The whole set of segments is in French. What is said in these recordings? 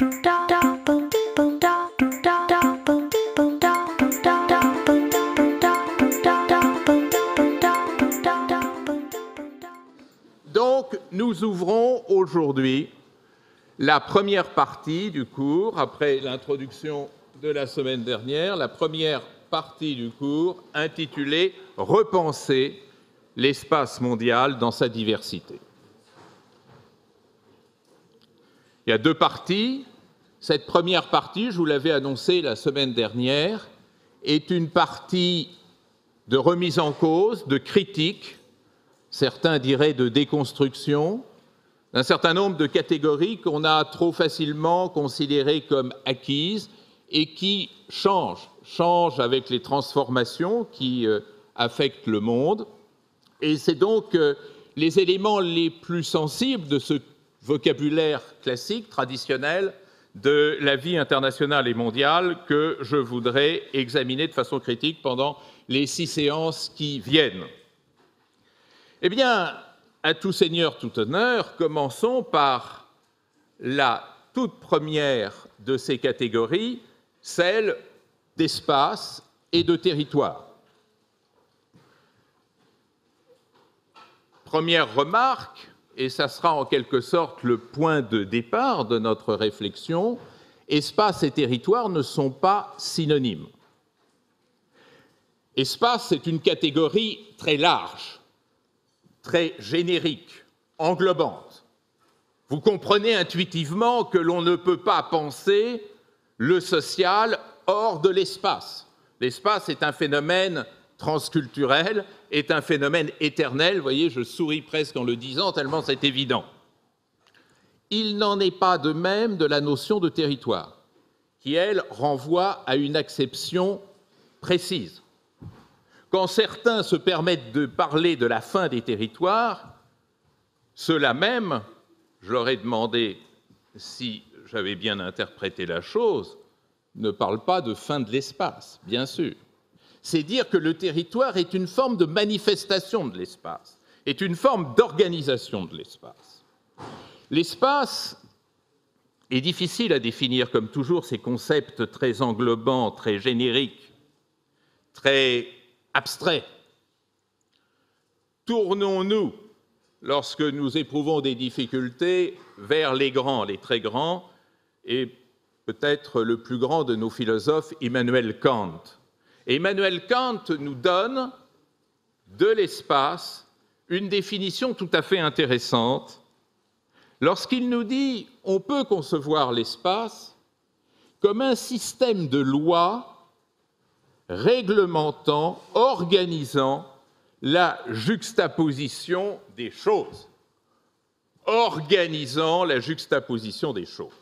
Donc, nous ouvrons aujourd'hui la première partie du cours, après l'introduction de la semaine dernière, la première partie du cours intitulée « Repenser l'espace mondial dans sa diversité ». Il y a deux parties. Cette première partie, je vous l'avais annoncé la semaine dernière, est une partie de remise en cause, de critique, certains diraient de déconstruction, d'un certain nombre de catégories qu'on a trop facilement considérées comme acquises et qui changent avec les transformations qui affectent le monde. Et c'est donc les éléments les plus sensibles de ce vocabulaire classique, traditionnel, de la vie internationale et mondiale que je voudrais examiner de façon critique pendant les 6 séances qui viennent. Eh bien, à tout seigneur, tout honneur, commençons par la toute première de ces catégories, celle d'espace et de territoire. Première remarque, et ça sera en quelque sorte le point de départ de notre réflexion, espace et territoire ne sont pas synonymes. Espace, c'est une catégorie très large, très générique, englobante. Vous comprenez intuitivement que l'on ne peut pas penser le social hors de l'espace. L'espace est un phénomène transculturel, est un phénomène éternel. Vous voyez, je souris presque en le disant, tellement c'est évident. Il n'en est pas de même de la notion de territoire, qui, elle, renvoie à une acception précise. Quand certains se permettent de parler de la fin des territoires, ceux-là même, je leur ai demandé si j'avais bien interprété la chose, ne parlent pas de fin de l'espace, bien sûr. C'est dire que le territoire est une forme de manifestation de l'espace, est une forme d'organisation de l'espace. L'espace est difficile à définir, comme toujours, ces concepts très englobants, très génériques, très abstraits. Tournons-nous, lorsque nous éprouvons des difficultés, vers les grands, les très grands, et peut-être le plus grand de nos philosophes, Immanuel Kant. Et Immanuel Kant nous donne de l'espace une définition tout à fait intéressante lorsqu'il nous dit on peut concevoir l'espace comme un système de lois réglementant, organisant la juxtaposition des choses. Organisant la juxtaposition des choses.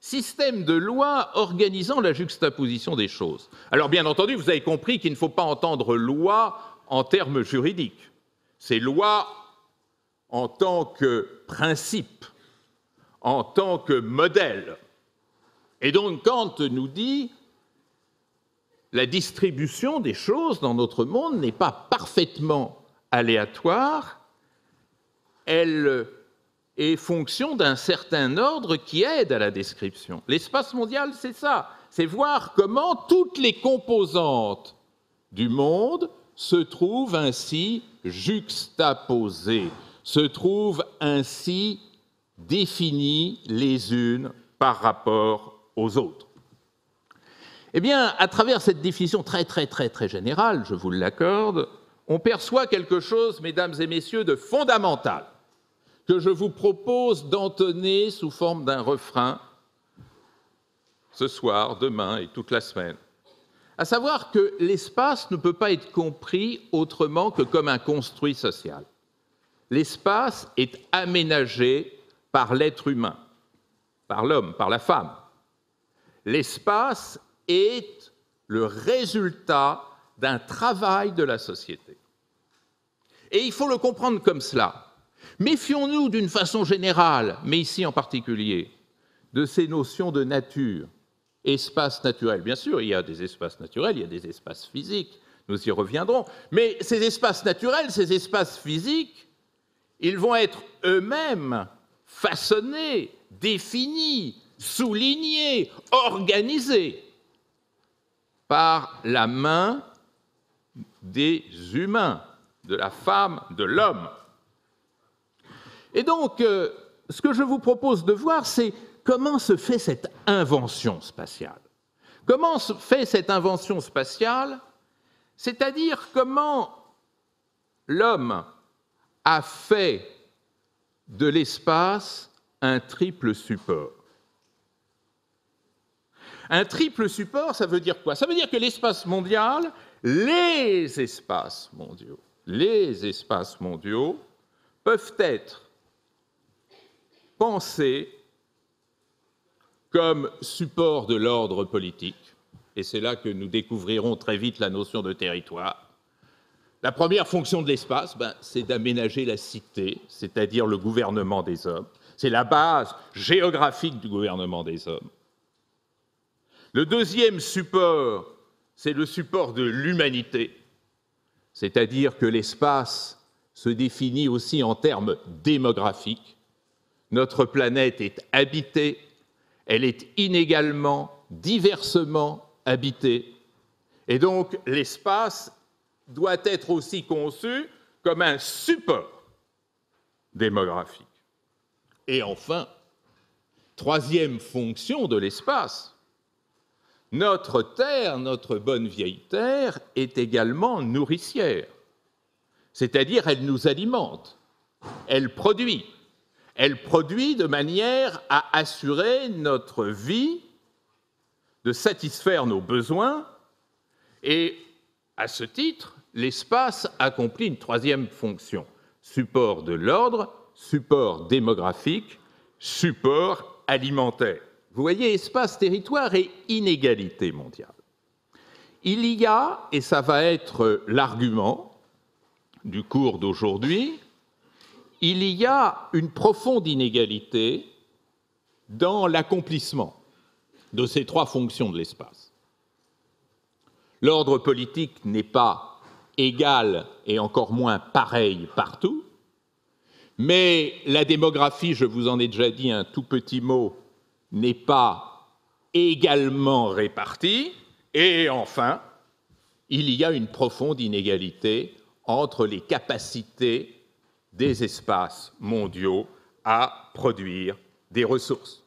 Système de loi organisant la juxtaposition des choses. Alors, bien entendu, vous avez compris qu'il ne faut pas entendre loi en termes juridiques. C'est loi en tant que principe, en tant que modèle. Et donc, Kant nous dit la distribution des choses dans notre monde n'est pas parfaitement aléatoire, elle est fonction d'un certain ordre qui aide à la description. L'espace mondial, c'est ça, c'est voir comment toutes les composantes du monde se trouvent ainsi juxtaposées, se trouvent ainsi définies les unes par rapport aux autres. Eh bien, à travers cette définition très générale, je vous l'accorde, on perçoit quelque chose, mesdames et messieurs, de fondamental, que je vous propose d'entonner sous forme d'un refrain ce soir, demain et toute la semaine. À savoir que l'espace ne peut pas être compris autrement que comme un construit social. L'espace est aménagé par l'être humain, par l'homme, par la femme. L'espace est le résultat d'un travail de la société. Et il faut le comprendre comme cela. Méfions-nous d'une façon générale, mais ici en particulier, de ces notions de nature, espace naturel. Bien sûr, il y a des espaces naturels, il y a des espaces physiques, nous y reviendrons, mais ces espaces naturels, ces espaces physiques, ils vont être eux-mêmes façonnés, définis, souligné, organisé par la main des humains, de la femme, de l'homme. Et donc, ce que je vous propose de voir, c'est comment se fait cette invention spatiale. Comment se fait cette invention spatiale? C'est-à-dire comment l'homme a fait de l'espace un triple support. Un triple support, ça veut dire quoi? Ça veut dire que l'espace mondial, les espaces mondiaux peuvent être pensés comme support de l'ordre politique, et c'est là que nous découvrirons très vite la notion de territoire. La première fonction de l'espace, c'est d'aménager la cité, c'est-à-dire le gouvernement des hommes. C'est la base géographique du gouvernement des hommes. Le deuxième support, c'est le support de l'humanité, c'est-à-dire que l'espace se définit aussi en termes démographiques. Notre planète est habitée, elle est inégalement, diversement habitée, et donc l'espace doit être aussi conçu comme un support démographique. Et enfin, troisième fonction de l'espace, notre Terre, notre bonne vieille Terre, est également nourricière, c'est-à-dire elle nous alimente, elle produit de manière à assurer notre vie, de satisfaire nos besoins, et à ce titre, l'espace accomplit une troisième fonction, support de l'ordre, support démographique, support alimentaire. Vous voyez, espace, territoire et inégalité mondiale. Il y a, et ça va être l'argument du cours d'aujourd'hui, il y a une profonde inégalité dans l'accomplissement de ces trois fonctions de l'espace. L'ordre politique n'est pas égal et encore moins pareil partout, mais la démographie, je vous en ai déjà dit un tout petit mot, n'est pas également répartie, et enfin, il y a une profonde inégalité entre les capacités des espaces mondiaux à produire des ressources.